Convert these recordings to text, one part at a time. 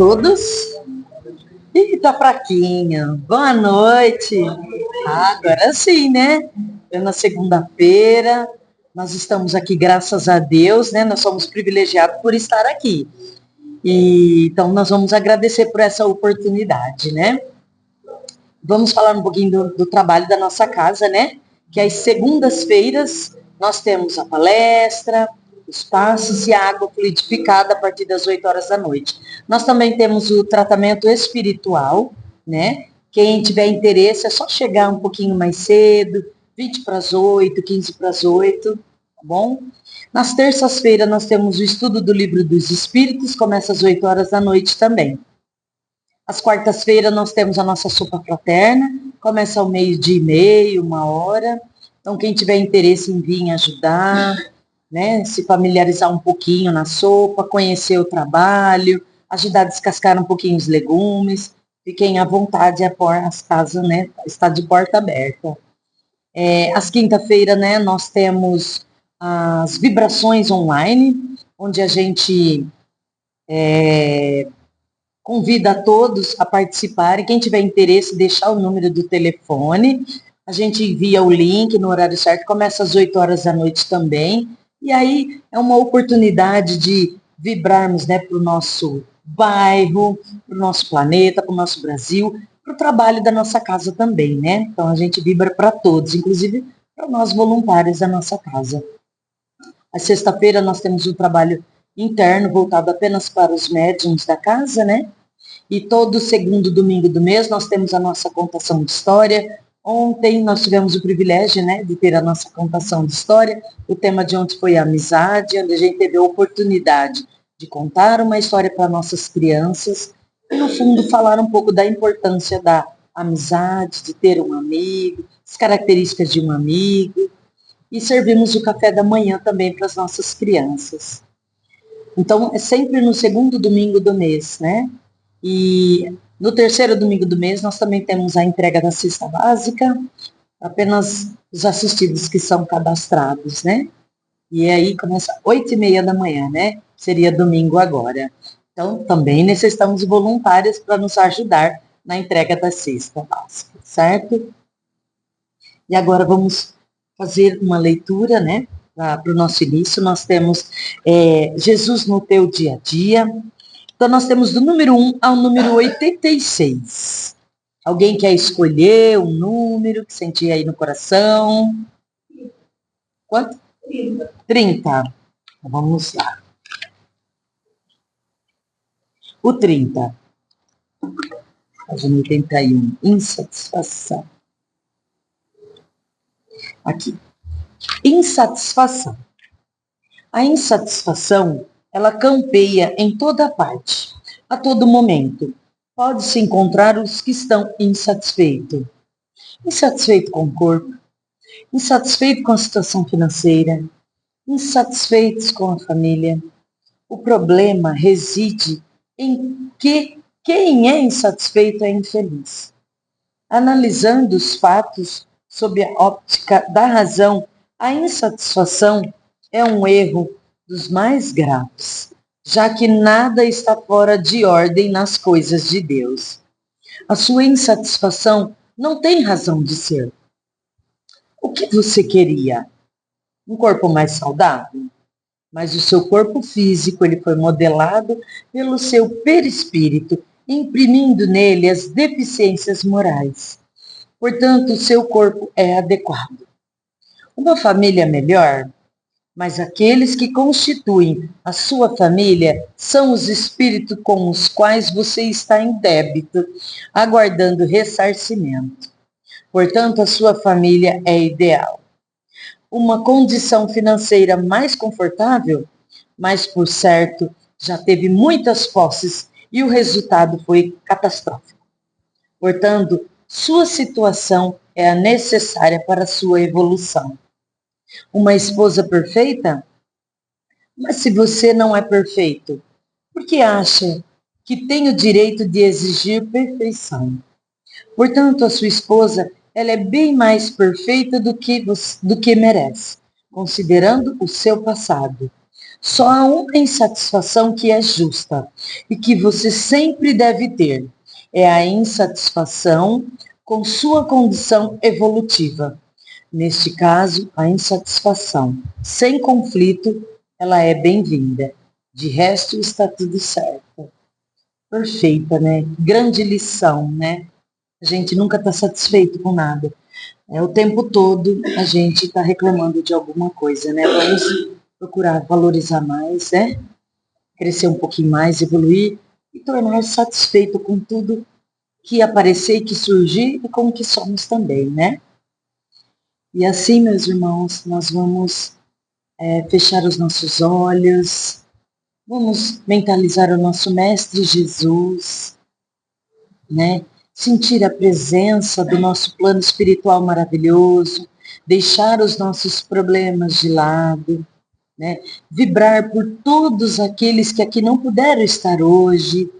todos. Ih, tá fraquinha. Boa noite. Agora sim, né? É na segunda-feira. Nós estamos aqui, graças a Deus, né? Nós somos privilegiados por estar aqui. Então, nós vamos agradecer por essa oportunidade, né? Vamos falar um pouquinho do trabalho da nossa casa, né? Que às segundas-feiras nós temos a palestra, os passos e a água fluidificada a partir das 8 horas da noite. Nós também temos o tratamento espiritual, né? Quem tiver interesse é só chegar um pouquinho mais cedo, 20 para as 8, 15 para as 8, tá bom? Nas terças-feiras nós temos o estudo do Livro dos Espíritos, começa às 8 horas da noite também. Às quartas-feiras nós temos a nossa sopa fraterna, começa ao 12:30, 1 hora. Então, quem tiver interesse em vir ajudar, né, se familiarizar um pouquinho na sopa, conhecer o trabalho, ajudar a descascar um pouquinho os legumes, fiquem à vontade, as casas, né, está de porta aberta. Às quinta-feiras, né, nós temos as vibrações online, onde a gente convida a todos a participarem. Quem tiver interesse, deixar o número do telefone. A gente envia o link no horário certo, começa às 8 horas da noite também. E aí é uma oportunidade de vibrarmos, né, para o nosso bairro, para o nosso planeta, para o nosso Brasil, para o trabalho da nossa casa também, né? Então a gente vibra para todos, inclusive para nós voluntários da nossa casa. A sexta-feira nós temos um trabalho interno voltado apenas para os médiuns da casa, né? E todo segundo domingo do mês nós temos a nossa contação de história. Ontem nós tivemos o privilégio, né, de ter a nossa contação de história. O tema de ontem foi a amizade, onde a gente teve a oportunidade de contar uma história para nossas crianças e, no fundo, falar um pouco da importância da amizade, de ter um amigo, as características de um amigo. E servimos o café da manhã também para as nossas crianças. Então, é sempre no segundo domingo do mês, né? E no terceiro domingo do mês, nós também temos a entrega da cesta básica, apenas os assistidos que são cadastrados, né? E aí começa 8:30 da manhã, né? Seria domingo agora. Então, também necessitamos de voluntários para nos ajudar na entrega da cesta básica, certo? E agora vamos fazer uma leitura, né? Para o nosso início, nós temos Jesus no teu dia a dia. Então, nós temos do número 1 ao número 86. Alguém quer escolher um número que sentir aí no coração? Quanto? 30. Então, vamos lá. O 30. Página 81. Insatisfação. Aqui. Insatisfação. A insatisfação, ela campeia em toda parte, a todo momento. Pode-se encontrar os que estão insatisfeitos. Insatisfeito com o corpo, insatisfeito com a situação financeira, insatisfeitos com a família. O problema reside em que quem é insatisfeito é infeliz. Analisando os fatos sob a óptica da razão, a insatisfação é um erro dos mais graves, já que nada está fora de ordem nas coisas de Deus. A sua insatisfação não tem razão de ser. O que você queria? Um corpo mais saudável? Mas o seu corpo físico ele foi modelado pelo seu perispírito, imprimindo nele as deficiências morais. Portanto, o seu corpo é adequado. Uma família melhor, mas aqueles que constituem a sua família são os espíritos com os quais você está em débito, aguardando ressarcimento. Portanto, a sua família é ideal. Uma condição financeira mais confortável, mas por certo já teve muitas posses e o resultado foi catastrófico. Portanto, sua situação é a necessária para a sua evolução. Uma esposa perfeita? Mas se você não é perfeito, por que acha que tem o direito de exigir perfeição? Portanto, a sua esposa, ela é bem mais perfeita do que merece, considerando o seu passado. Só há uma insatisfação que é justa e que você sempre deve ter. É a insatisfação com sua condição evolutiva. Neste caso, a insatisfação sem conflito, ela é bem-vinda. De resto, está tudo certo. Perfeita, né? Grande lição, né? A gente nunca está satisfeito com nada. O tempo todo a gente está reclamando de alguma coisa, né? Vamos procurar valorizar mais, né? Crescer um pouquinho mais, evoluir e tornar-se satisfeito com tudo que aparecer e que surgir e com o que somos também, né? E assim, meus irmãos, nós vamos fechar os nossos olhos, vamos mentalizar o nosso Mestre Jesus, né? Sentir a presença do nosso plano espiritual maravilhoso, deixar os nossos problemas de lado, né? Vibrar por todos aqueles que aqui não puderam estar hoje.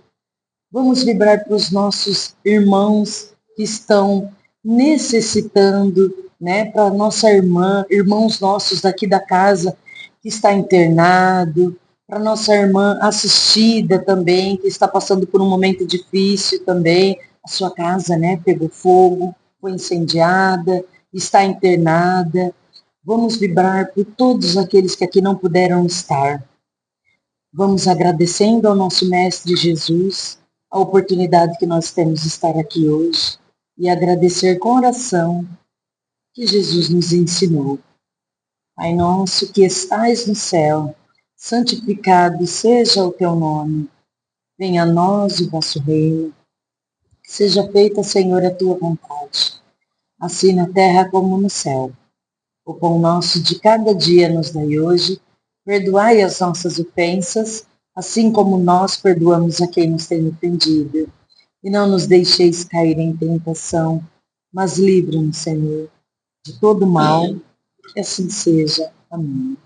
Vamos vibrar para os nossos irmãos que estão necessitando, né? Para nossa irmã, irmãos nossos daqui da casa que está internado, para nossa irmã assistida também, que está passando por um momento difícil também, a sua casa, né, pegou fogo, foi incendiada, está internada. Vamos vibrar por todos aqueles que aqui não puderam estar. Vamos agradecendo ao nosso Mestre Jesus a oportunidade que nós temos de estar aqui hoje e agradecer com oração que Jesus nos ensinou. Pai nosso que estais no céu, santificado seja o teu nome. Venha a nós o vosso reino. Seja feita, Senhor, a tua vontade, assim na terra como no céu. O pão nosso de cada dia nos dai hoje. Perdoai as nossas ofensas, assim como nós perdoamos a quem nos tem ofendido. E não nos deixeis cair em tentação, mas livra-nos, Senhor, de todo mal, que assim seja. Amém.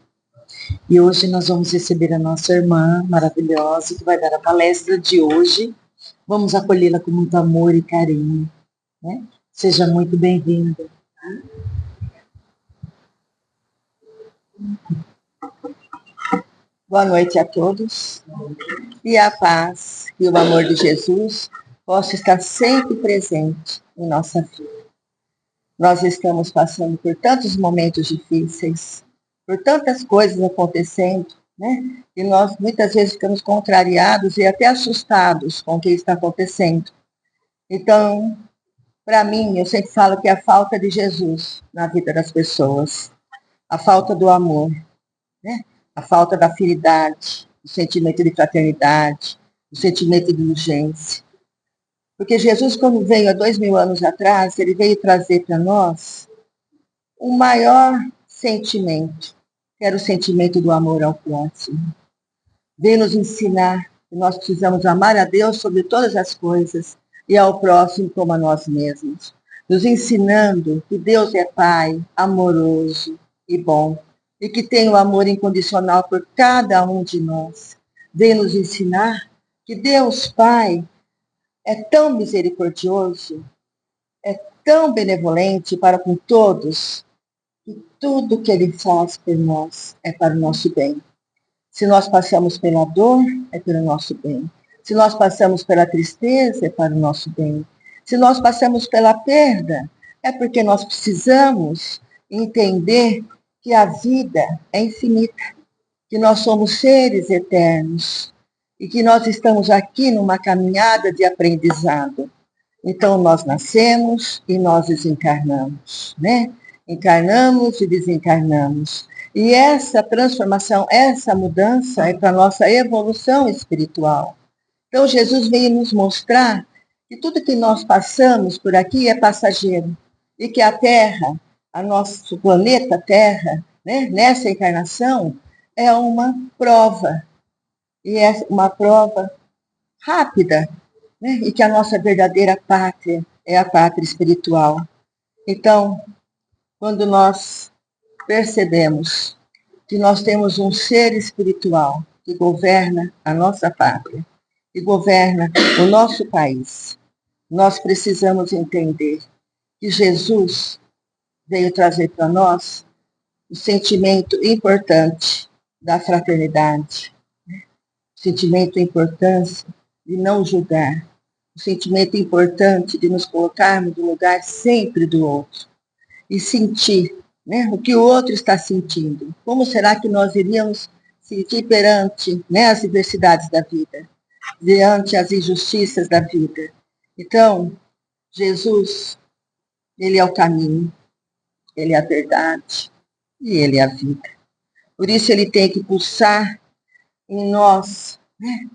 E hoje nós vamos receber a nossa irmã maravilhosa, que vai dar a palestra de hoje. Vamos acolhê-la com muito amor e carinho, né? Seja muito bem-vinda. Boa noite a todos. E a paz e o amor de Jesus possa estar sempre presente em nossa vida. Nós estamos passando por tantos momentos difíceis, por tantas coisas acontecendo, né? E nós muitas vezes ficamos contrariados e até assustados com o que está acontecendo. Então, para mim, eu sempre falo que é a falta de Jesus na vida das pessoas, a falta do amor, né? A falta da afinidade, o sentimento de fraternidade, o sentimento de urgência. Porque Jesus, quando veio há 2000 anos atrás, ele veio trazer para nós o maior sentimento, que era o sentimento do amor ao próximo. Veio nos ensinar que nós precisamos amar a Deus sobre todas as coisas e ao próximo como a nós mesmos. Nos ensinando que Deus é Pai, amoroso e bom, e que tem o amor incondicional por cada um de nós. Veio nos ensinar que Deus Pai é tão misericordioso, é tão benevolente para com todos, que tudo que Ele faz por nós é para o nosso bem. Se nós passamos pela dor, é pelo nosso bem. Se nós passamos pela tristeza, é para o nosso bem. Se nós passamos pela perda, é porque nós precisamos entender que a vida é infinita, que nós somos seres eternos e que nós estamos aqui numa caminhada de aprendizado. Então, nós nascemos e nós desencarnamos, né? Encarnamos e desencarnamos. E essa transformação, essa mudança é para a nossa evolução espiritual. Então, Jesus veio nos mostrar que tudo que nós passamos por aqui é passageiro e que a Terra, a nosso planeta Terra, né, nessa encarnação, é uma prova. E é uma prova rápida, né? E que a nossa verdadeira pátria é a pátria espiritual. Então, quando nós percebemos que nós temos um ser espiritual que governa a nossa pátria, que governa o nosso país, nós precisamos entender que Jesus veio trazer para nós um sentimento importante, da fraternidade, o sentimento da importância de não julgar, o sentimento importante de nos colocarmos no lugar sempre do outro e sentir, né, o que o outro está sentindo. Como será que nós iríamos sentir perante, né, as diversidades da vida, diante as injustiças da vida? Então, Jesus, ele é o caminho, ele é a verdade e ele é a vida. Por isso ele tem que pulsar em nós, né?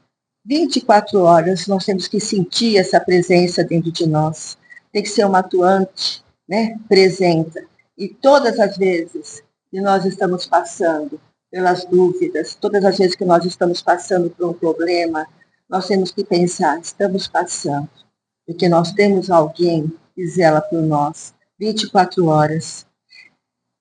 24 horas nós temos que sentir essa presença dentro de nós. Tem que ser uma atuante, né, presente. E todas as vezes que nós estamos passando pelas dúvidas, todas as vezes que nós estamos passando por um problema, nós temos que pensar, estamos passando, porque nós temos alguém que zela por nós 24 horas.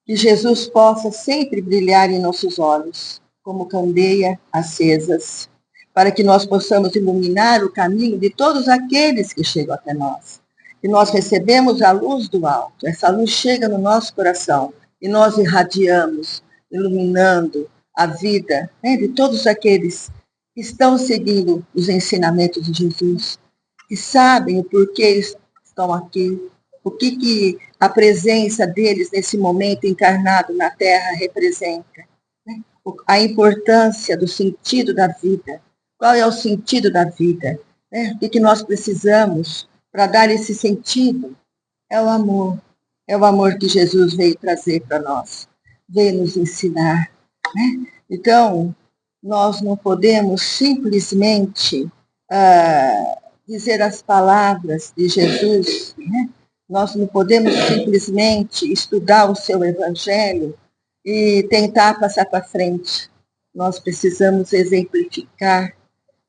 Que Jesus possa sempre brilhar em nossos olhos, como candeia acesas, para que nós possamos iluminar o caminho de todos aqueles que chegam até nós. E nós recebemos a luz do alto, essa luz chega no nosso coração e nós irradiamos, iluminando a vida, né, de todos aqueles que estão seguindo os ensinamentos de Jesus, que sabem o porquê estão aqui, o que a presença deles nesse momento encarnado na Terra representa, né? A importância do sentido da vida. Qual é o sentido da vida? Né? O que nós precisamos para dar esse sentido? É o amor. É o amor que Jesus veio trazer para nós, veio nos ensinar, né? Então, nós não podemos simplesmente dizer as palavras de Jesus, né? Nós não podemos simplesmente estudar o seu evangelho e tentar passar para frente. Nós precisamos exemplificar,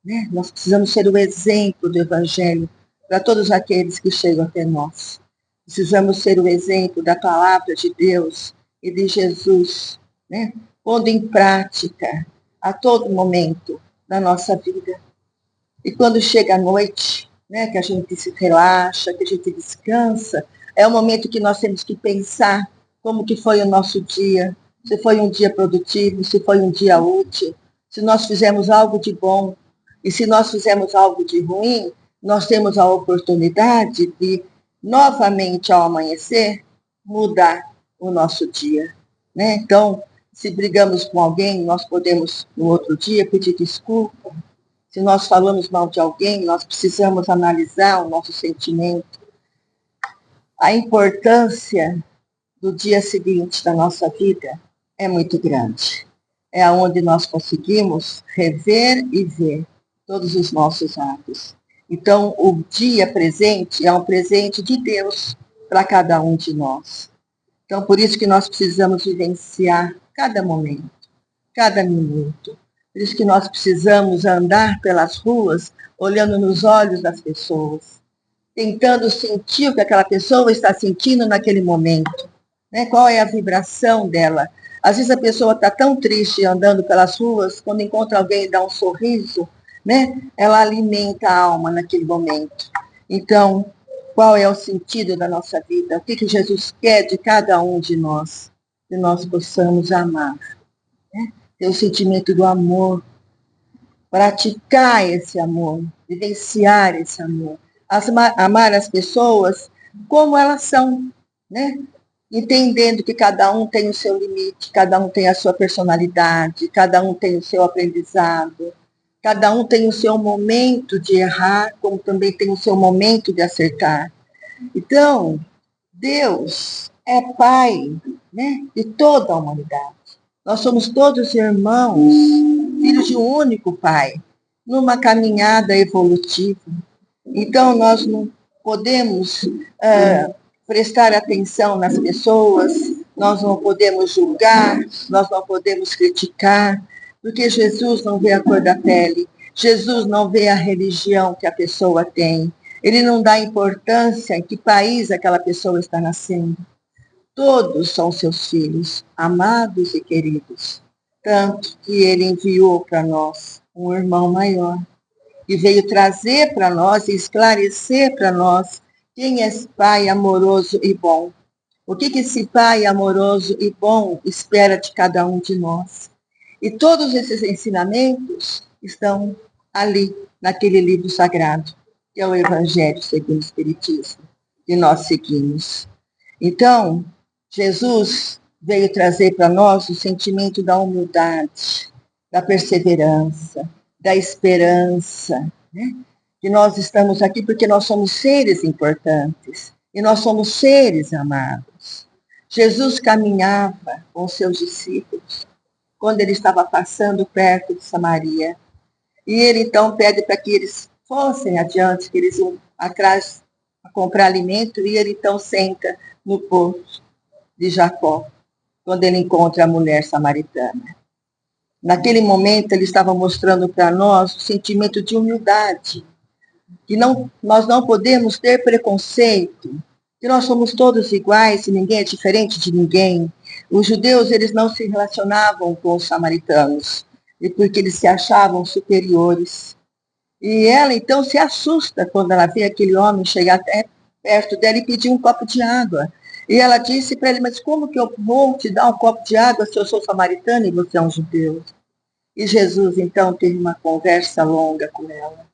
né? Nós precisamos ser o exemplo do evangelho para todos aqueles que chegam até nós. Precisamos ser o exemplo da palavra de Deus e de Jesus, né? Pondo em prática a todo momento da nossa vida. E quando chega a noite, né, que a gente se relaxa, que a gente descansa, é o momento que nós temos que pensar como que foi o nosso dia, se foi um dia produtivo, se foi um dia útil, se nós fizemos algo de bom, e se nós fizemos algo de ruim, nós temos a oportunidade de, novamente ao amanhecer, mudar o nosso dia, né? Então, se brigamos com alguém, nós podemos, no outro dia, pedir desculpa. Se nós falamos mal de alguém, nós precisamos analisar o nosso sentimento. A importância do dia seguinte da nossa vida é muito grande. É onde nós conseguimos rever e ver todos os nossos atos. Então, o dia presente é um presente de Deus para cada um de nós. Então, por isso que nós precisamos vivenciar cada momento, cada minuto. Por isso que nós precisamos andar pelas ruas, olhando nos olhos das pessoas, tentando sentir o que aquela pessoa está sentindo naquele momento, né? Qual é a vibração dela. Às vezes a pessoa está tão triste andando pelas ruas, quando encontra alguém e dá um sorriso, né? Ela alimenta a alma naquele momento. Então, qual é o sentido da nossa vida? O que Jesus quer de cada um de nós? Que nós possamos amar, né? Ter o sentimento do amor, praticar esse amor, vivenciar esse amor, amar as pessoas como elas são, né? Entendendo que cada um tem o seu limite, cada um tem a sua personalidade, cada um tem o seu aprendizado, cada um tem o seu momento de errar, como também tem o seu momento de acertar. Então, Deus é Pai, né, de toda a humanidade. Nós somos todos irmãos, filhos de um único Pai, numa caminhada evolutiva. Então, nós não podemos prestar atenção nas pessoas, nós não podemos julgar, nós não podemos criticar, porque Jesus não vê a cor da pele, Jesus não vê a religião que a pessoa tem, ele não dá importância em que país aquela pessoa está nascendo. Todos são seus filhos, amados e queridos, tanto que ele enviou para nós um irmão maior, que veio trazer para nós e esclarecer para nós quem é esse Pai amoroso e bom. O que esse Pai amoroso e bom espera de cada um de nós? E todos esses ensinamentos estão ali, naquele livro sagrado, que é o Evangelho segundo o Espiritismo, que nós seguimos. Então, Jesus veio trazer para nós o sentimento da humildade, da perseverança, da esperança, né? Que nós estamos aqui porque nós somos seres importantes e nós somos seres amados. Jesus caminhava com seus discípulos quando ele estava passando perto de Samaria. E ele então pede para que eles fossem adiante, que eles iam atrás a comprar alimento, e ele então senta no porto de Jacó, quando ele encontra a mulher samaritana. Naquele momento, ele estava mostrando para nós o sentimento de humildade, que nós não podemos ter preconceito, que nós somos todos iguais e ninguém é diferente de ninguém. Os judeus, eles não se relacionavam com os samaritanos, e porque eles se achavam superiores. E ela, então, se assusta quando ela vê aquele homem chegar até perto dela e pedir um copo de água. E ela disse para ele, mas como que eu vou te dar um copo de água se eu sou samaritana e você é um judeu? E Jesus, então, teve uma conversa longa com ela,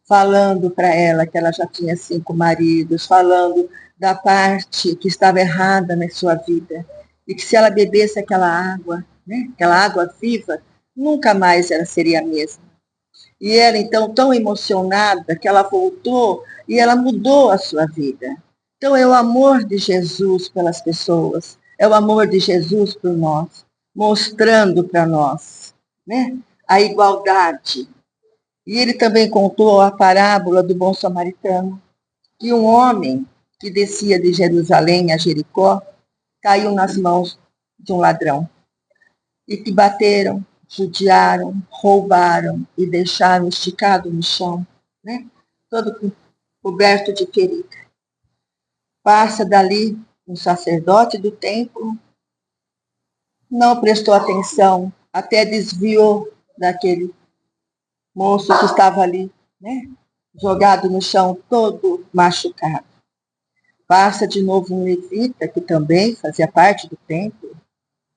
falando para ela que ela já tinha 5 maridos, falando da parte que estava errada na sua vida, e que se ela bebesse aquela água, né, aquela água viva, nunca mais ela seria a mesma. E ela, então, tão emocionada, que ela voltou e ela mudou a sua vida. Então, é o amor de Jesus pelas pessoas, é o amor de Jesus por nós, mostrando para nós, né, a igualdade. E ele também contou a parábola do bom samaritano, que um homem que descia de Jerusalém a Jericó caiu nas mãos de um ladrão, e que bateram, judiaram, roubaram e deixaram esticado no chão, né? Todo coberto de ferida. Passa dali um sacerdote do templo, não prestou atenção, até desviou daquele moço que estava ali, né? Jogado no chão, todo machucado. Passa de novo um levita, que também fazia parte do templo,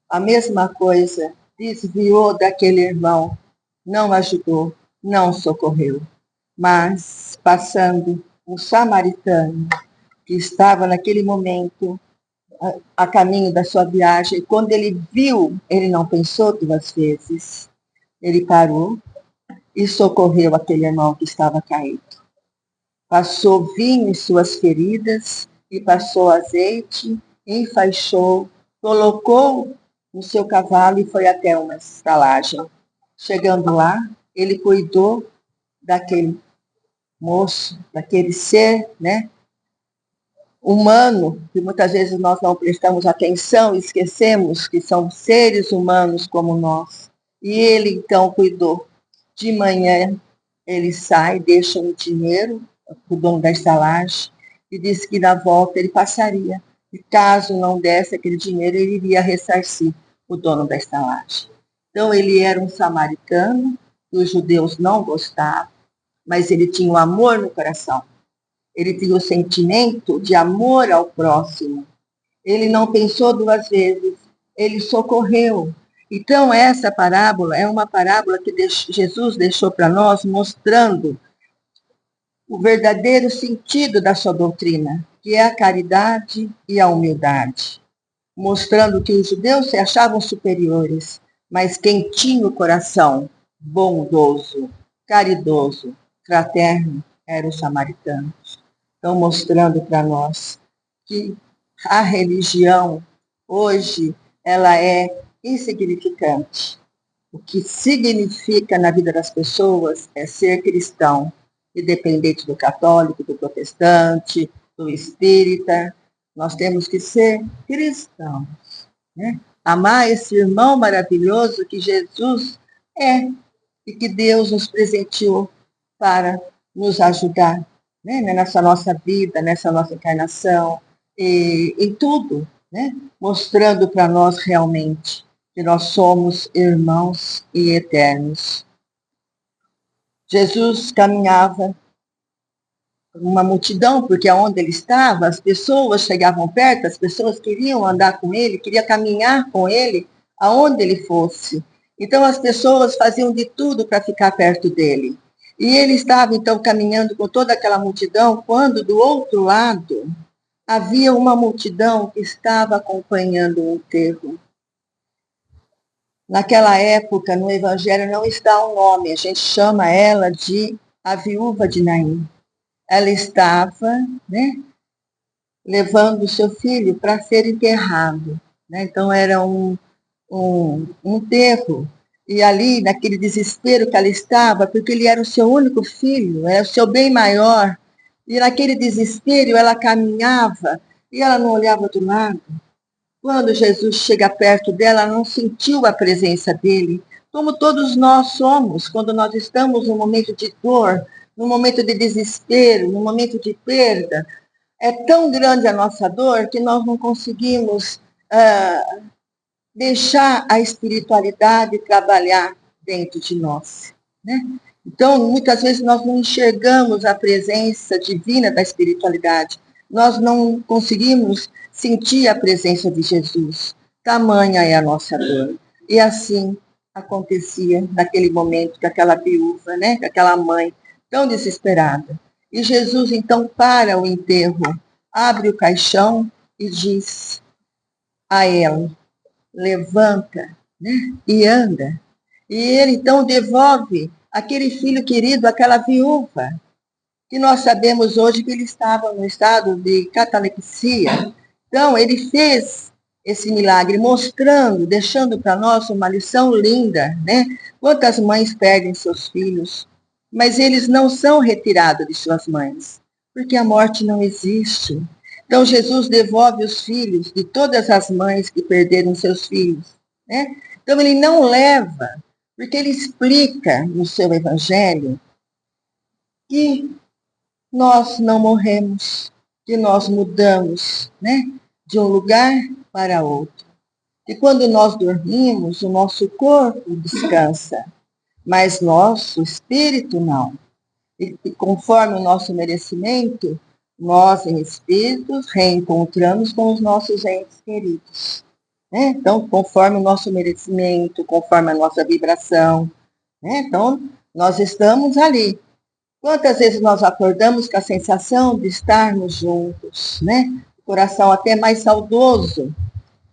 a mesma coisa, desviou daquele irmão, não ajudou, não socorreu. Mas, passando um samaritano, que estava naquele momento a caminho da sua viagem, quando ele viu, ele não pensou 2 vezes, ele parou e socorreu aquele irmão que estava caído. Passou vinho em suas feridas e passou azeite, enfaixou, colocou no seu cavalo e foi até uma estalagem. Chegando lá, ele cuidou daquele moço, daquele ser, né, humano, que muitas vezes nós não prestamos atenção e esquecemos que são seres humanos como nós. E ele, então, cuidou. De manhã, ele sai, deixa um dinheiro para o dono da estalagem e disse que na volta ele passaria. E caso não desse aquele dinheiro, ele iria ressarcir o dono da estalagem. Então, ele era um samaritano, que os judeus não gostavam, mas ele tinha o amor no coração. Ele tinha o sentimento de amor ao próximo. Ele não pensou 2 vezes, ele socorreu. Então, essa parábola é uma parábola que Jesus deixou para nós, mostrando o verdadeiro sentido da sua doutrina, que é a caridade e a humildade. Mostrando que os judeus se achavam superiores, mas quem tinha o coração bondoso, caridoso, fraterno, eram os samaritanos. Então, mostrando para nós que a religião, hoje, ela é insignificante. O que significa na vida das pessoas é ser cristão, independente do católico, do protestante, do espírita. Nós temos que ser cristãos, né? Amar esse irmão maravilhoso que Jesus é e que Deus nos presenteou para nos ajudar, né? Nessa nossa vida, nessa nossa encarnação, e em tudo, né? Mostrando para nós realmente que nós somos irmãos e eternos. Jesus caminhava uma multidão, porque onde ele estava, as pessoas chegavam perto, as pessoas queriam andar com ele, queriam caminhar com ele, aonde ele fosse. Então as pessoas faziam de tudo para ficar perto dele. E ele estava então caminhando com toda aquela multidão, quando do outro lado havia uma multidão que estava acompanhando o enterro. Naquela época, no Evangelho, não está o nome, a gente chama ela de a viúva de Naim. Ela estava, né, levando o seu filho para ser enterrado. Né? Então, era um enterro. E ali, naquele desespero que ela estava, porque ele era o seu único filho, era o seu bem maior, e naquele desespero ela caminhava e ela não olhava do lado. Quando Jesus chega perto dela, ela não sentiu a presença dele, como todos nós somos, quando nós estamos num momento de dor, num momento de desespero, num momento de perda. É tão grande a nossa dor que nós não conseguimos deixar a espiritualidade trabalhar dentro de nós. Né? Então, muitas vezes nós não enxergamos a presença divina da espiritualidade, nós não conseguimos sentir a presença de Jesus. Tamanha é a nossa dor. E assim acontecia naquele momento com aquela viúva, né? Com aquela mãe tão desesperada. E Jesus então para o enterro, abre o caixão e diz a ela: levanta, né? E anda. E ele então devolve aquele filho querido àquela viúva, que nós sabemos hoje que ele estava no estado de catalepsia. Então, ele fez esse milagre, mostrando, deixando para nós uma lição linda, né? Quantas mães perdem seus filhos, mas eles não são retirados de suas mães, porque a morte não existe. Então, Jesus devolve os filhos de todas as mães que perderam seus filhos, né? Então, ele não leva, porque ele explica no seu evangelho que nós não morremos, que nós mudamos, né, de um lugar para outro. E quando nós dormimos, o nosso corpo descansa, mas nosso espírito não. E conforme o nosso merecimento, nós, em espíritos, reencontramos com os nossos entes queridos. Né? Então, conforme o nosso merecimento, conforme a nossa vibração. Né? Então, nós estamos ali. Quantas vezes nós acordamos com a sensação de estarmos juntos, né? O coração até mais saudoso.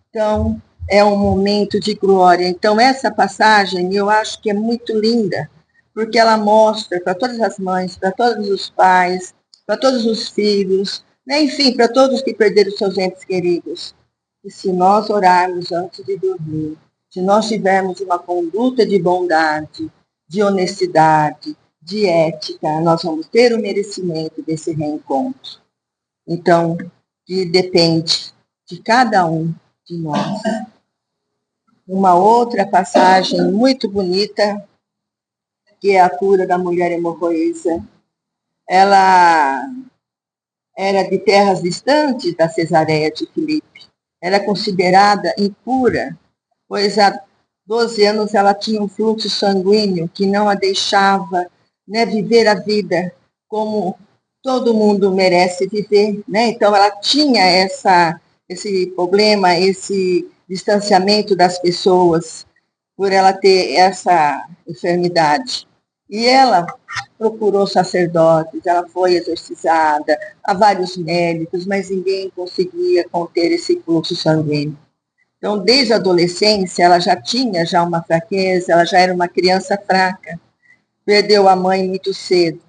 Então, é um momento de glória. Então, essa passagem eu acho que é muito linda, porque ela mostra para todas as mães, para todos os pais, para todos os filhos, né? Enfim, para todos que perderam seus entes queridos, que se nós orarmos antes de dormir, se nós tivermos uma conduta de bondade, de honestidade, de ética, nós vamos ter o merecimento desse reencontro. Então, que depende de cada um de nós. Uma outra passagem muito bonita, que é a cura da mulher hemorroísa. Ela era de terras distantes da Cesareia de Filipe. Era considerada impura, pois há 12 anos ela tinha um fluxo sanguíneo que não a deixava, né, viver a vida como todo mundo merece viver. Né? Então, ela tinha esse problema, esse distanciamento das pessoas, por ela ter essa enfermidade. E ela procurou sacerdotes, ela foi exorcizada, a vários médicos, mas ninguém conseguia conter esse fluxo sanguíneo. Então, desde a adolescência, ela já tinha uma fraqueza, ela já era uma criança fraca, perdeu a mãe muito cedo,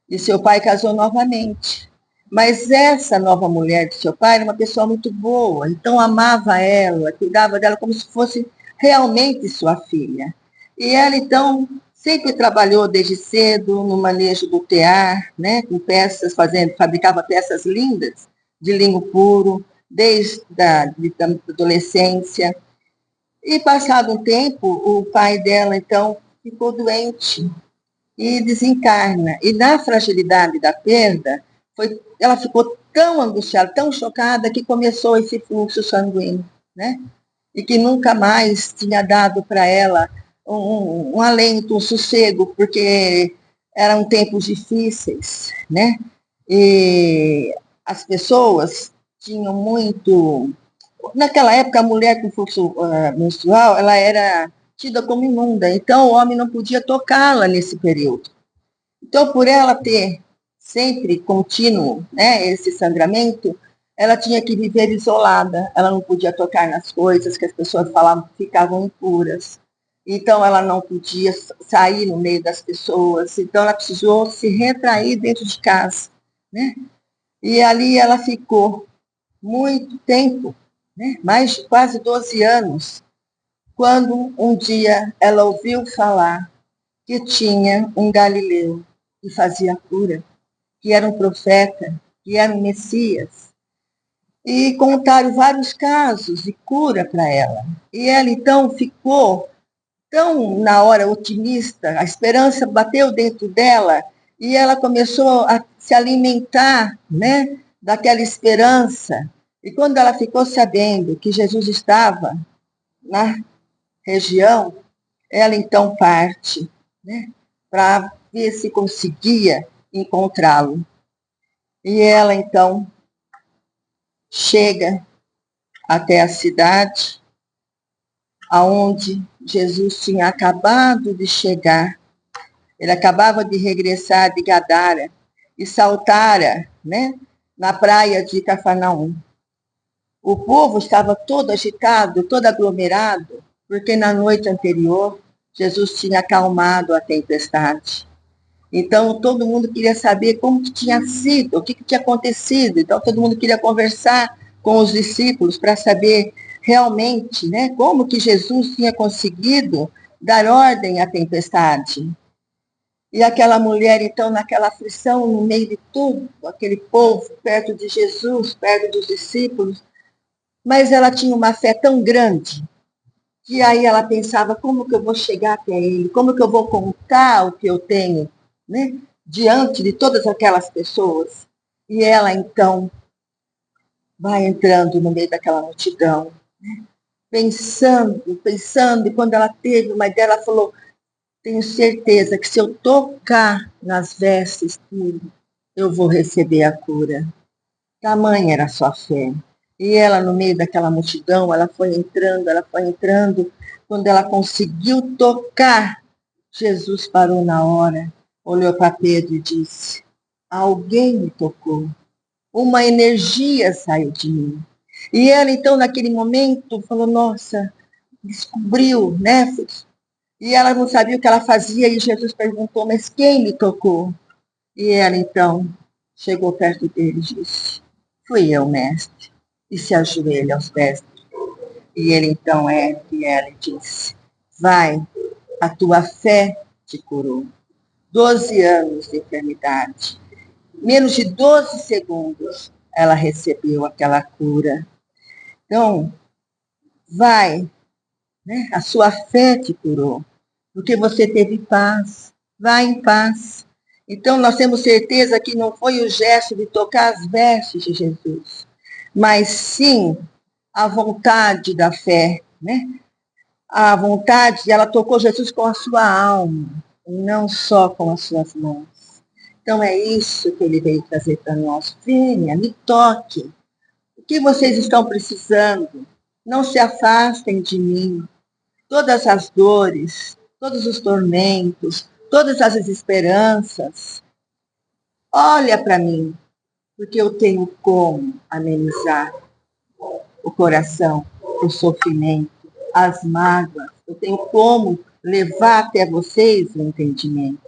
e seu pai casou novamente. Mas essa nova mulher de seu pai era uma pessoa muito boa, então amava ela, cuidava dela como se fosse realmente sua filha. E ela, então, sempre trabalhou desde cedo no manejo do tear, né, com peças, fabricava peças lindas de linho puro, desde a adolescência. E, passado um tempo, o pai dela, então, ficou doente e desencarna. E na fragilidade da perda, ela ficou tão angustiada, tão chocada, que começou esse fluxo sanguíneo, né? E que nunca mais tinha dado para ela um alento, um sossego, porque eram tempos difíceis, né? E as pessoas tinham muito... Naquela época, a mulher com fluxo menstrual, ela era tida como imunda. Então, o homem não podia tocá-la nesse período. Então, por ela ter sempre contínuo, né, esse sangramento, ela tinha que viver isolada. Ela não podia tocar nas coisas que as pessoas falavam que ficavam impuras. Então, ela não podia sair no meio das pessoas. Então, ela precisou se retrair dentro de casa, né? E ali ela ficou muito tempo, né? Mais de quase 12 anos, quando um dia ela ouviu falar que tinha um galileu que fazia cura, que era um profeta, que era um Messias. E contaram vários casos de cura para ela. E ela então ficou tão, na hora, otimista, a esperança bateu dentro dela e ela começou a se alimentar, né, daquela esperança. E quando ela ficou sabendo que Jesus estava na região, ela então parte, né, para ver se conseguia encontrá-lo. E ela então chega até a cidade aonde Jesus tinha acabado de chegar. Ele acabava de regressar de Gadara e saltara, né, na praia de Cafarnaum. O povo estava todo agitado, todo aglomerado, porque na noite anterior Jesus tinha acalmado a tempestade. Então, todo mundo queria saber como que tinha sido, o que tinha acontecido. Então, todo mundo queria conversar com os discípulos para saber realmente, né, como que Jesus tinha conseguido dar ordem à tempestade. E aquela mulher, então, naquela aflição, no meio de tudo, aquele povo perto de Jesus, perto dos discípulos, mas ela tinha uma fé tão grande que aí ela pensava, como que eu vou chegar até ele? Como que eu vou contar o que eu tenho, né, diante de todas aquelas pessoas? E ela, então, vai entrando no meio daquela multidão, né, pensando, e quando ela teve uma ideia, ela falou, tenho certeza que se eu tocar nas vestes dele, eu vou receber a cura. Tamanha era a sua fé. E ela, no meio daquela multidão, ela foi entrando, ela foi entrando. Quando ela conseguiu tocar, Jesus parou na hora, olhou para Pedro e disse, alguém me tocou. Uma energia saiu de mim. E ela, então, naquele momento, falou, nossa, descobriu, né? E ela não sabia o que ela fazia, e Jesus perguntou, mas quem me tocou? E ela, então, chegou perto dele e disse, fui eu, mestre. E se ajoelha aos pés. E ele, então, ergue ela e disse, vai, a tua fé te curou. 12 anos de enfermidade. Menos de 12 segundos, ela recebeu aquela cura. Então, vai, né? A sua fé te curou, porque você teve paz. Vai em paz. Então, nós temos certeza que não foi o gesto de tocar as vestes de Jesus, mas sim a vontade da fé, né? A vontade, ela tocou Jesus com a sua alma, não só com as suas mãos. Então, é isso que ele veio trazer para nós. Venha, me toque. O que vocês estão precisando? Não se afastem de mim. Todas as dores, todos os tormentos, todas as desesperanças, olha para mim, porque eu tenho como amenizar o coração, o sofrimento, as mágoas. Eu tenho como levar até vocês o entendimento.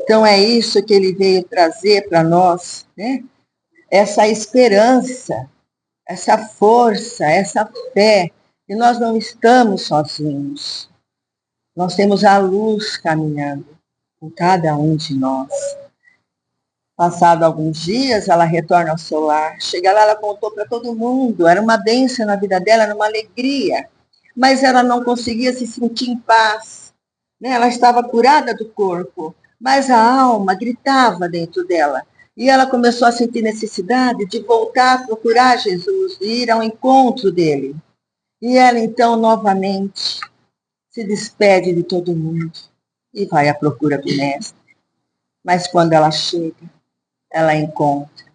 Então é isso que ele veio trazer para nós, né? Essa esperança, essa força, essa fé, que nós não estamos sozinhos. Nós temos a luz caminhando com cada um de nós. Passado alguns dias, ela retorna ao seu lar. Chega lá, ela contou para todo mundo. Era uma bênção na vida dela, era uma alegria. Mas ela não conseguia se sentir em paz, né? Ela estava curada do corpo, mas a alma gritava dentro dela. E ela começou a sentir necessidade de voltar a procurar Jesus, de ir ao encontro dele. E ela, então, novamente, se despede de todo mundo e vai à procura do mestre. Mas quando ela chega, ela encontra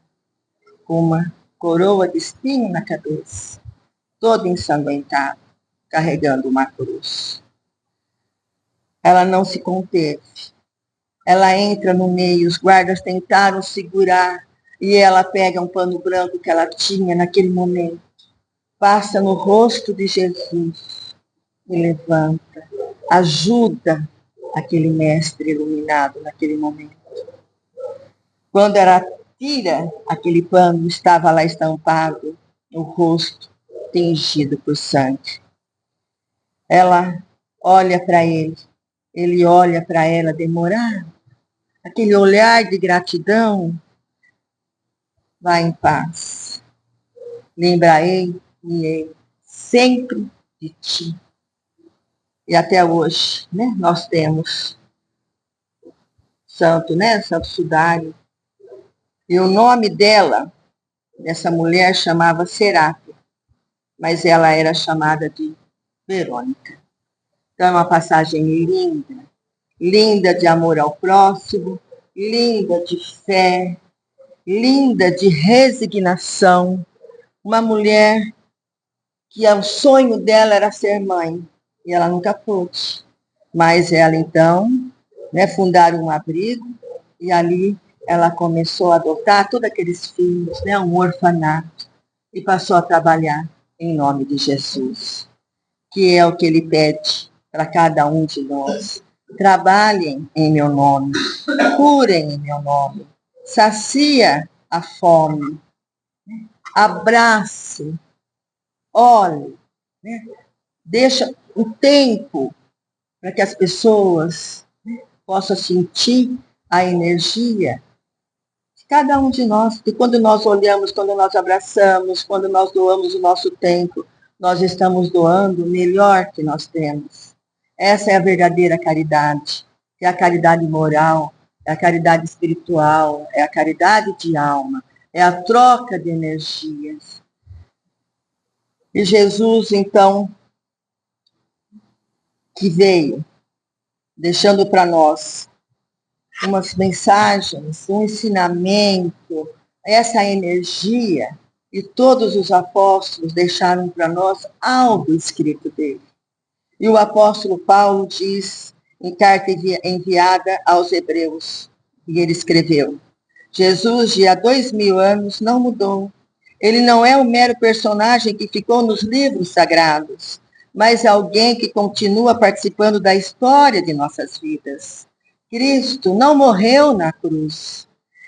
uma coroa de espinho na cabeça, todo ensanguentado, carregando uma cruz. ela não se conteve. Ela entra no meio, os guardas tentaram segurar, e ela pega um pano branco que ela tinha naquele momento, passa no rosto de Jesus e levanta, ajuda aquele mestre iluminado naquele momento. Quando ela tira aquele pano, estava lá estampado o rosto tingido por sangue. Ela olha para ele olha para ela demorado, aquele olhar de gratidão. Vá em paz. Lembrarei-me sempre de ti. E até hoje, né, nós temos santo, né, Santo Sudário. E o nome dela, dessa mulher, chamava Serápia, mas ela era chamada de Verônica. Então é uma passagem linda, linda de amor ao próximo, linda de fé, linda de resignação. Uma mulher que o sonho dela era ser mãe, e ela nunca pôde. Mas ela, então, né, fundaram um abrigo, e ali ela começou a adotar todos aqueles filhos, né, um orfanato, e passou a trabalhar em nome de Jesus, que é o que ele pede para cada um de nós. Trabalhem em meu nome, curem em meu nome, sacia a fome, abrace, olhe, né? Deixa o tempo para que as pessoas, né, possam sentir a energia de cada um de nós. E quando nós olhamos, quando nós abraçamos, quando nós doamos o nosso tempo, nós estamos doando o melhor que nós temos. Essa é a verdadeira caridade, é a caridade moral, é a caridade espiritual, é a caridade de alma, é a troca de energias. E Jesus, então, que veio, deixando para nós umas mensagens, um ensinamento, essa energia, e todos os apóstolos deixaram para nós algo escrito dele. E o apóstolo Paulo diz, em carta enviada aos Hebreus, e ele escreveu: Jesus, de há 2000 anos, não mudou. Ele não é um mero personagem que ficou nos livros sagrados, mas alguém que continua participando da história de nossas vidas. Cristo não morreu na cruz,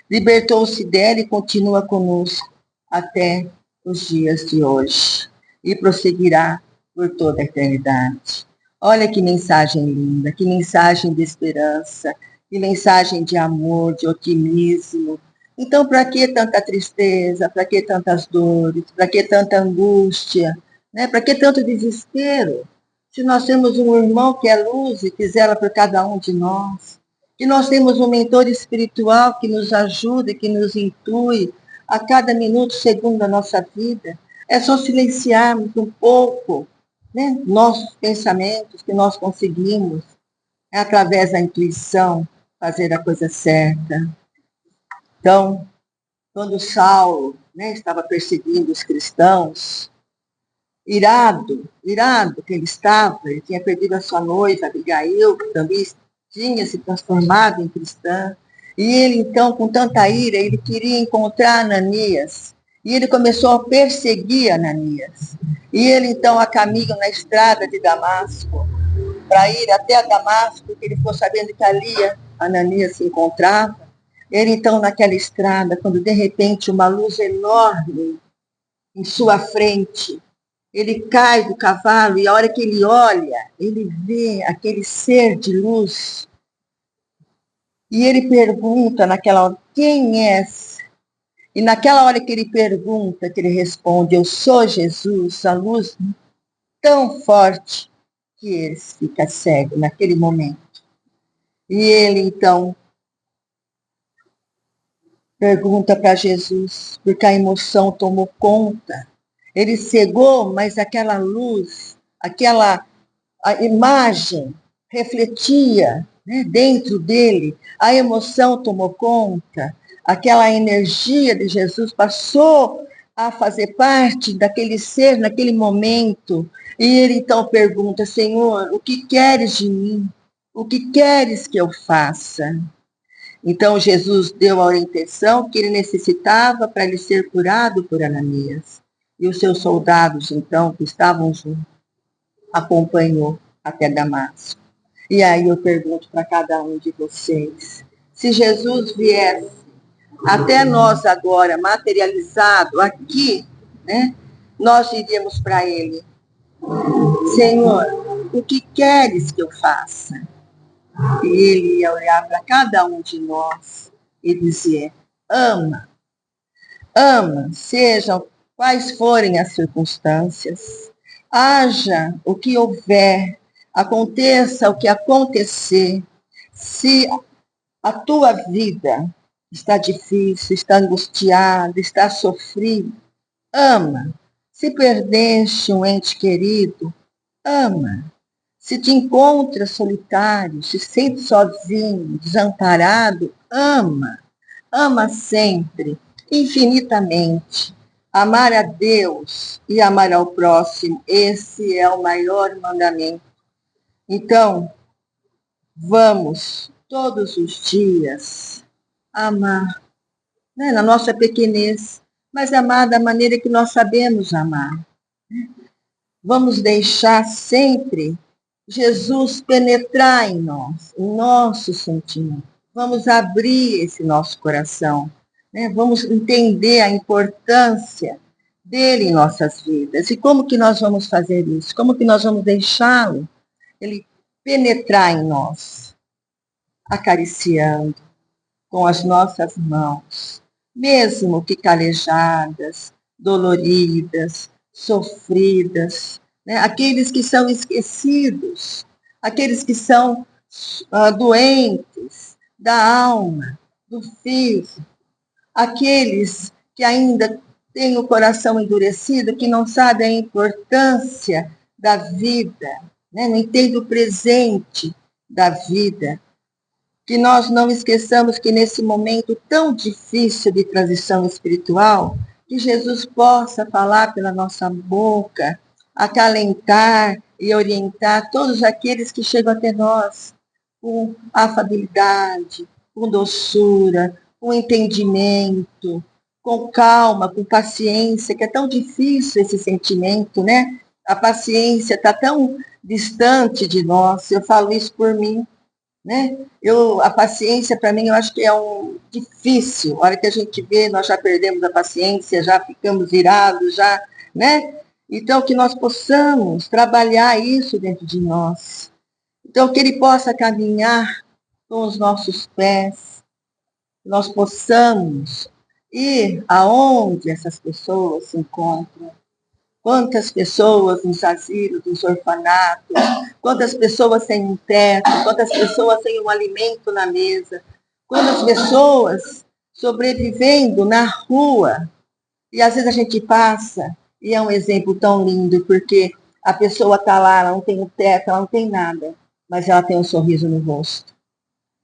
libertou-se dela e continua conosco até os dias de hoje e prosseguirá por toda a eternidade. Olha que mensagem linda, que mensagem de esperança, que mensagem de amor, de otimismo. Então, para que tanta tristeza, para que tantas dores, para que tanta angústia, né? Para que tanto desespero? Se nós temos um irmão que é luz e que zela por cada um de nós, que nós temos um mentor espiritual que nos ajuda e que nos intui a cada minuto, segundo da nossa vida, é só silenciarmos um pouco, né, nossos pensamentos, que nós conseguimos, através da intuição, fazer a coisa certa. Então, quando Saulo, né, estava perseguindo os cristãos, irado que ele estava, ele tinha perdido a sua noiva, Abigail, que também tinha se transformado em cristã, e ele então, com tanta ira, ele queria encontrar Ananias, e ele começou a perseguir Ananias, e ele então a caminho na estrada de Damasco, para ir até Damasco, porque ele ficou sabendo que ali Ananias se encontrava. Ele então naquela estrada, quando de repente uma luz enorme em sua frente, ele cai do cavalo e a hora que ele olha, ele vê aquele ser de luz. E ele pergunta naquela hora, quem és? E naquela hora que ele pergunta, que ele responde, eu sou Jesus, a luz tão forte que ele fica cego naquele momento. E ele então pergunta para Jesus, porque a emoção tomou conta. Ele cegou, mas aquela luz, a imagem refletia, né, dentro dele, a emoção tomou conta, aquela energia de Jesus passou a fazer parte daquele ser naquele momento, e ele então pergunta, Senhor, o que queres de mim? O que queres que eu faça? Então Jesus deu a orientação que ele necessitava para ele ser curado por Ananias. E os seus soldados, então, que estavam juntos, acompanhou até Damasco. E aí eu pergunto para cada um de vocês, se Jesus viesse até nós agora, materializado aqui, né, nós diríamos para ele, Senhor, o que queres que eu faça? E ele ia olhar para cada um de nós e dizer, ama, ama, sejam quais forem as circunstâncias, haja o que houver, aconteça o que acontecer, se a tua vida está difícil, está angustiada, está sofrida, ama. Se perdeste um ente querido, ama. Se te encontras solitário, se sente sozinho, desamparado, ama. Ama sempre, infinitamente. Amar a Deus e amar ao próximo, esse é o maior mandamento. Então, vamos todos os dias amar, né? Na nossa pequenez, mas amar da maneira que nós sabemos amar. Vamos deixar sempre Jesus penetrar em nós, em nosso sentimento. Vamos abrir esse nosso coração, né? Vamos entender a importância dele em nossas vidas. E como que nós vamos fazer isso? Como que nós vamos deixá-lo, ele penetrar em nós? Acariciando com as nossas mãos, mesmo que calejadas, doloridas, sofridas, né? Aqueles que são esquecidos, aqueles que são doentes da alma, do físico, aqueles que ainda têm o coração endurecido, que não sabem a importância da vida, né? Não entendem o presente da vida. Que nós não esqueçamos que nesse momento tão difícil de transição espiritual, que Jesus possa falar pela nossa boca, acalentar e orientar todos aqueles que chegam até nós com afabilidade, com doçura, com entendimento, com calma, com paciência, que é tão difícil esse sentimento, né? A paciência está tão distante de nós, eu falo isso por mim, né? A paciência, para mim, eu acho que é difícil. A hora que a gente vê, nós já perdemos a paciência, já ficamos irados, já, né? Então, que nós possamos trabalhar isso dentro de nós. Então, que ele possa caminhar com os nossos pés, nós possamos ir aonde essas pessoas se encontram. Quantas pessoas nos asilos, nos orfanatos, quantas pessoas sem um teto, quantas pessoas sem um alimento na mesa, quantas pessoas sobrevivendo na rua. E às vezes a gente passa, e é um exemplo tão lindo, porque a pessoa está lá, ela não tem um teto, ela não tem nada, mas ela tem um sorriso no rosto.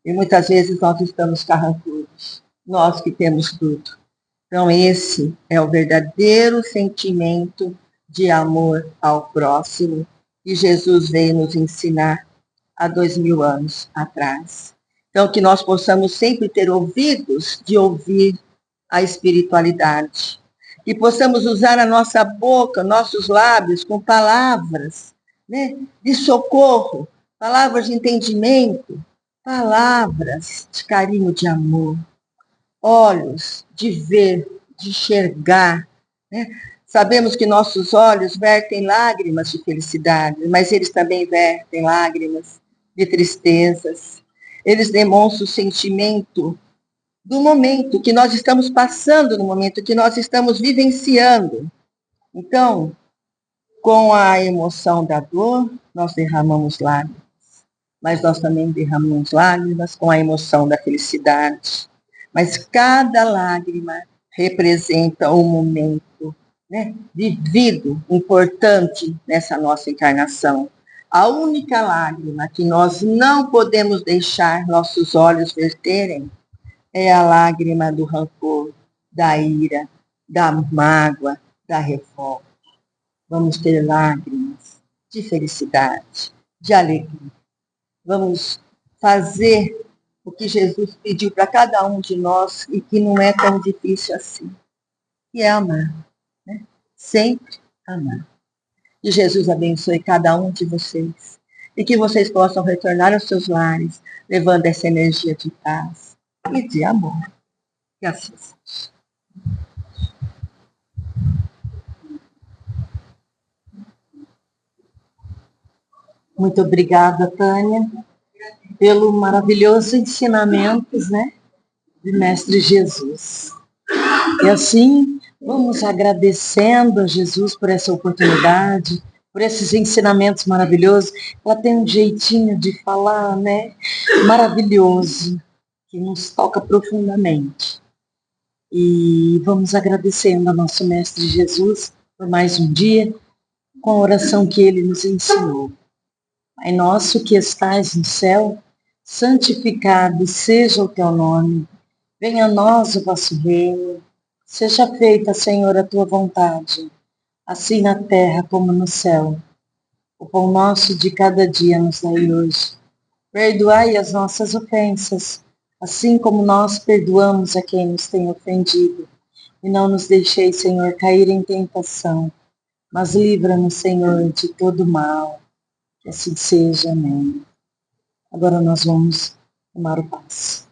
E muitas vezes nós estamos carrancudos, nós que temos tudo. Então esse é o verdadeiro sentimento de amor ao próximo, que Jesus veio nos ensinar há 2000 anos atrás. Então, que nós possamos sempre ter ouvidos de ouvir a espiritualidade, que possamos usar a nossa boca, nossos lábios com palavras, né, de socorro, palavras de entendimento, palavras de carinho, de amor, olhos de ver, de enxergar, né? Sabemos que nossos olhos vertem lágrimas de felicidade, mas eles também vertem lágrimas de tristezas. Eles demonstram o sentimento do momento que nós estamos passando, no momento que nós estamos vivenciando. Então, com a emoção da dor, nós derramamos lágrimas, mas nós também derramamos lágrimas com a emoção da felicidade. Mas cada lágrima representa um momento, né, vivido, importante nessa nossa encarnação. A única lágrima que nós não podemos deixar nossos olhos verterem é a lágrima do rancor, da ira, da mágoa, da revolta. Vamos ter lágrimas de felicidade, de alegria. Vamos fazer o que Jesus pediu para cada um de nós e que não é tão difícil assim. E é amar, né? Sempre amar. Que Jesus abençoe cada um de vocês e que vocês possam retornar aos seus lares, levando essa energia de paz e de amor. Que assim seja. Muito obrigada, Tânia, pelo maravilhoso ensinamentos, né, de Mestre Jesus. E assim, vamos agradecendo a Jesus por essa oportunidade, por esses ensinamentos maravilhosos. Ela tem um jeitinho de falar, né, maravilhoso, que nos toca profundamente. E vamos agradecendo ao nosso Mestre Jesus por mais um dia, com a oração que ele nos ensinou. Pai nosso que estais no céu, santificado seja o teu nome. Venha a nós o vosso reino. Seja feita, Senhor, a tua vontade, assim na terra como no céu. O pão nosso de cada dia nos dai hoje. Perdoai as nossas ofensas, assim como nós perdoamos a quem nos tem ofendido. E não nos deixeis, Senhor, cair em tentação, mas livra-nos, Senhor, de todo mal. Que assim seja, amém. Agora nós vamos tomar o passe.